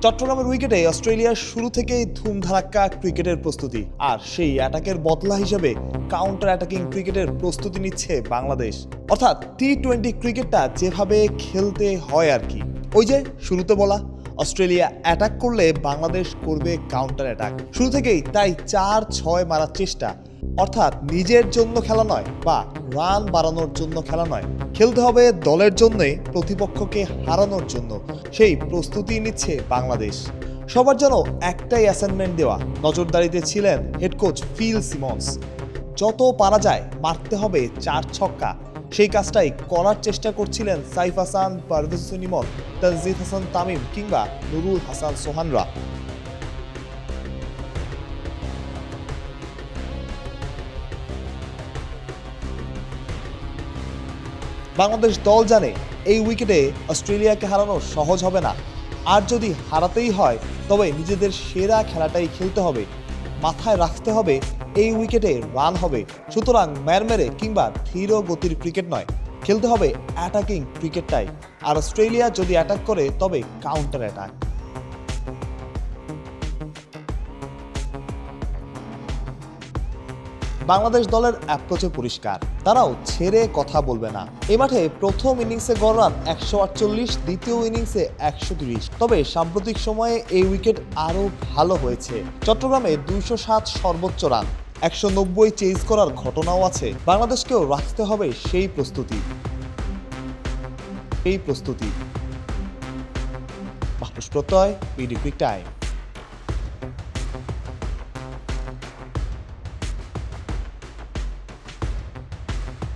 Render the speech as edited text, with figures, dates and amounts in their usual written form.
চট্টগ্রামের উইকেটে অস্ট্রেলিয়ার শুরু থেকেই ধুমধারাক্কা ক্রিকেটের প্রস্তুতি, আর সেই অ্যাটাকের বদলা হিসেবে কাউন্টার অ্যাটাকিং ক্রিকেটের প্রস্তুতি নিচ্ছে বাংলাদেশ। অর্থাৎ টি-20 ক্রিকেটটা যেভাবে খেলতে হয় আর কি। ওই যে শুরুতে বলা, অস্ট্রেলিয়া অ্যাটাক করলে বাংলাদেশ করবে কাউন্টার অ্যাটাক। শুরু থেকেই তাই 4-6 মারার চেষ্টা, অর্থাৎ নিজের জন্য খেলা নয় বা রান বাড়ানোর জন্য খেলা নয়, খেলতে হবে দলের জন্যই, প্রতিপক্ষকে হারানোর জন্য। সেই প্রস্তুতি নিচ্ছে বাংলাদেশ। সবার যেন একটাই অ্যাসাইনমেন্ট দেওয়া। নজরদারিতে ছিলেন হেড কোচ ফিল সিমন্স। যত পারা যায় মারতে হবে 4 ছক্কা। সেই কাজটাই করার চেষ্টা করছিলেন সাইফ হাসান, পারভেজ হোসেন ইমন, তানজিদ হাসান তামিম কিংবা নুরুল হাসান সোহানরা। বাংলাদেশ দল জানে এই উইকেটে অস্ট্রেলিয়াকে হারানো সহজ হবে না, আর যদি হারাতেই হয় তবে নিজেদের সেরা খেলাটাই খেলতে হবে। মাথায় রাখতে হবে এই উইকেটে রান হবে, সুতরাং ম্যারমেরে কিংবা ধীর গতির ক্রিকেট নয়, খেলতে হবে অ্যাটাকিং ক্রিকেটটাই। আর অস্ট্রেলিয়া যদি অ্যাটাক করে তবে কাউন্টার অ্যাটাক। বাংলাদেশ দলের অ্যাপ্রোচে পরিষ্কার, তারাও ছেড়ে কথা বলবে না। এ মাঠে প্রথম ইনিংসে গড় রান 148, দ্বিতীয় ইনিংসে 130। তবে সাম্প্রতিক সময়ে এই উইকেট আরও ভালো হয়েছে। চট্টগ্রামে 207 সর্বোচ্চ রান, 190 চেজ করার ঘটনাও আছে। বাংলাদেশকেও রাখতে হবে সেই প্রস্তুতি। মাহফুজ প্রত্যয়, বিডি ক্রিক টাইম।